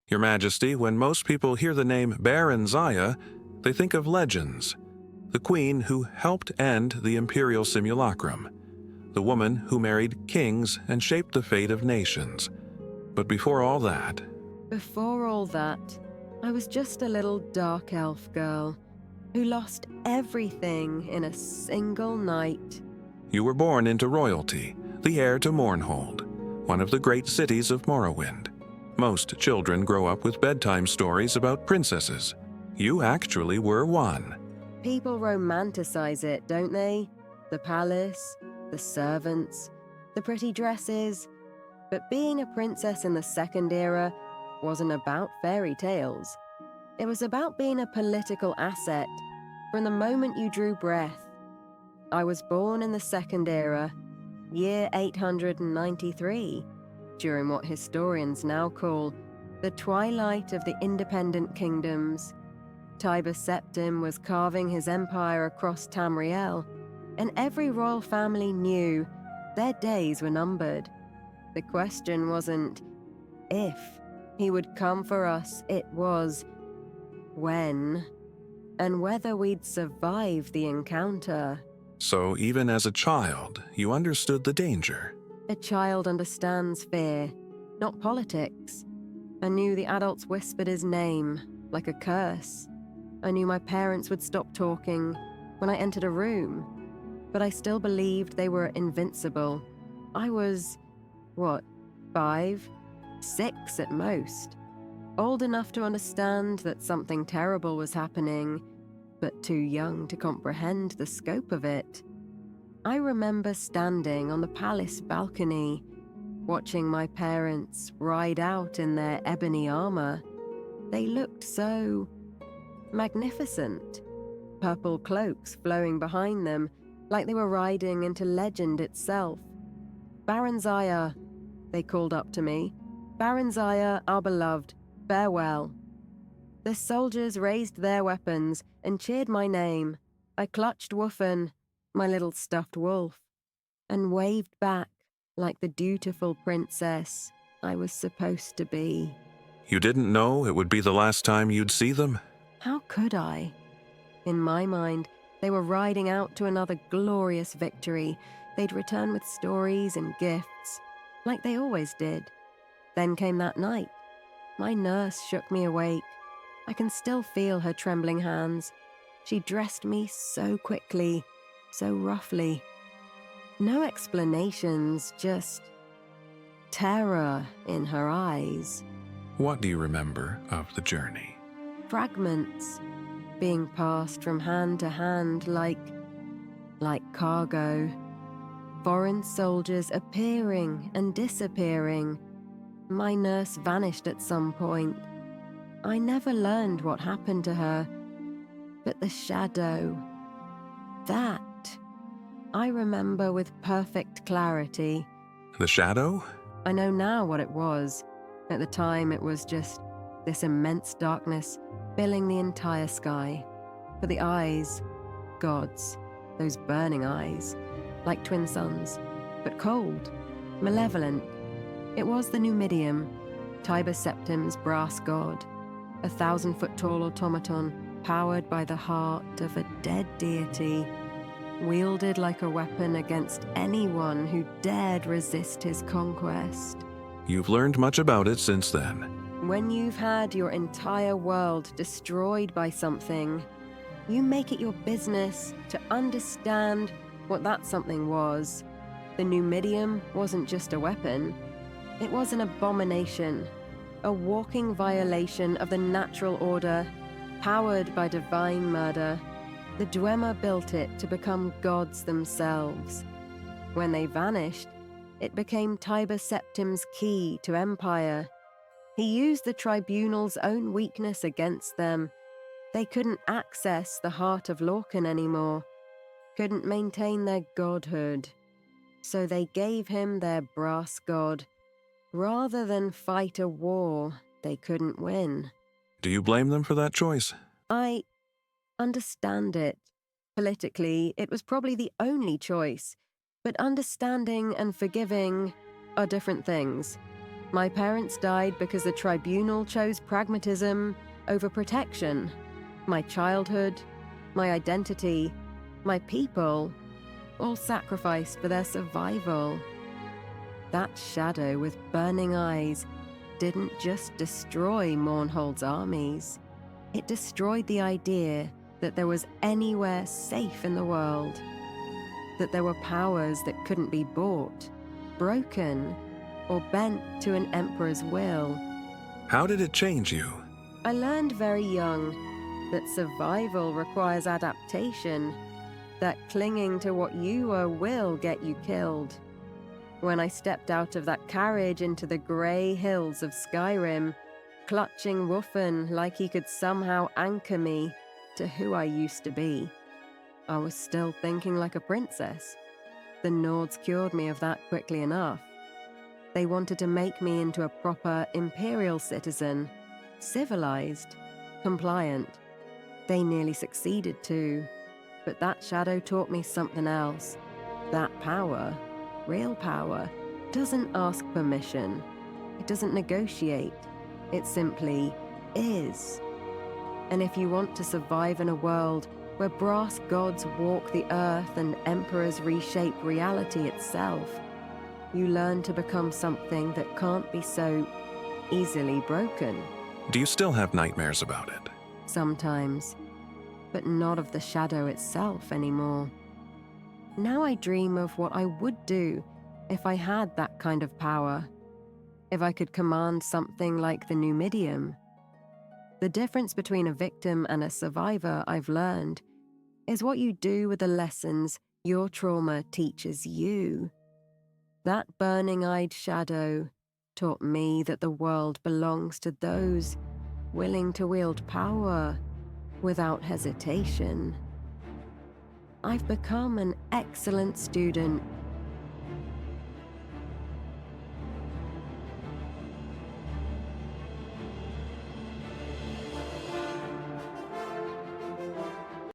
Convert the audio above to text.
Your Majesty, when most people hear the name Barenziah, they think of legends. The queen who helped end the imperial simulacrum. The woman who married kings and shaped the fate of nations. But before all that... Before all that, I was just a little dark elf girl who lost everything in a single night. You were born into royalty, the heir to Mournhold, one of the great cities of Morrowind. Most children grow up with bedtime stories about princesses. You actually were one. People romanticize it, don't they? The palace, the servants, the pretty dresses. But being a princess in the Second Era wasn't about fairy tales. It was about being a political asset from the moment you drew breath. I was born in the Second Era, year 893, during what historians now call the twilight of the independent kingdoms. Tiber Septim was carving his empire across Tamriel, and every royal family knew their days were numbered. The question wasn't if he would come for us, it was when, and whether we'd survive the encounter. So even as a child, you understood the danger. A child understands fear, not politics. I knew the adults whispered his name, like a curse. I knew my parents would stop talking when I entered a room, but I still believed they were invincible. I was, 5, 6 at most. Old enough to understand that something terrible was happening, but too young to comprehend the scope of it. I remember standing on the palace balcony, watching my parents ride out in their ebony armor. They looked so magnificent, purple cloaks flowing behind them like they were riding into legend itself. Barenziah, they called up to me. Barenziah, our beloved, farewell. The soldiers raised their weapons and cheered my name. I clutched Woofen, my little stuffed wolf, and waved back like the dutiful princess I was supposed to be. You didn't know it would be the last time you'd see them? How could I? In my mind, they were riding out to another glorious victory. They'd return with stories and gifts, like they always did. Then came that night. My nurse shook me awake. I can still feel her trembling hands. She dressed me so quickly, so roughly. No explanations, just terror in her eyes. What do you remember of the journey? Fragments being passed from hand to hand like cargo. Foreign soldiers appearing and disappearing. My nurse vanished at some point. I never learned what happened to her, but the shadow, that I remember with perfect clarity. The shadow? I know now what it was. At the time, it was just this immense darkness filling the entire sky. For the eyes, gods, those burning eyes, like twin suns, but cold, malevolent. It was the Numidium, Tiber Septim's brass god, 1,000-foot-tall automaton powered by the heart of a dead deity, wielded like a weapon against anyone who dared resist his conquest. You've learned much about it since then. When you've had your entire world destroyed by something, you make it your business to understand what that something was. The Numidium wasn't just a weapon. It was an abomination, a walking violation of the natural order, powered by divine murder. The Dwemer built it to become gods themselves. When they vanished, it became Tiber Septim's key to empire. He used the tribunal's own weakness against them. They couldn't access the heart of Lorcan anymore, couldn't maintain their godhood. So they gave him their brass god, rather than fight a war they couldn't win. Do you blame them for that choice? I understand it. Politically, it was probably the only choice, but understanding and forgiving are different things. My parents died because the tribunal chose pragmatism over protection. My childhood, my identity, my people, all sacrificed for their survival. That shadow with burning eyes didn't just destroy Mournhold's armies. It destroyed the idea that there was anywhere safe in the world, that there were powers that couldn't be bought, broken, or bent to an emperor's will. How did it change you? I learned very young that survival requires adaptation, that clinging to what you were will get you killed. When I stepped out of that carriage into the grey hills of Skyrim, clutching Woofen like he could somehow anchor me to who I used to be, I was still thinking like a princess. The Nords cured me of that quickly enough. They wanted to make me into a proper imperial citizen, civilized, compliant. They nearly succeeded too, but that shadow taught me something else. That power, real power, doesn't ask permission. It doesn't negotiate. It simply is. And if you want to survive in a world where brass gods walk the earth and emperors reshape reality itself, you learn to become something that can't be so easily broken. Do you still have nightmares about it? Sometimes, but not of the shadow itself anymore. Now I dream of what I would do if I had that kind of power, if I could command something like the Numidium. The difference between a victim and a survivor, I've learned, is what you do with the lessons your trauma teaches you. That burning-eyed shadow taught me that the world belongs to those willing to wield power without hesitation. I've become an excellent student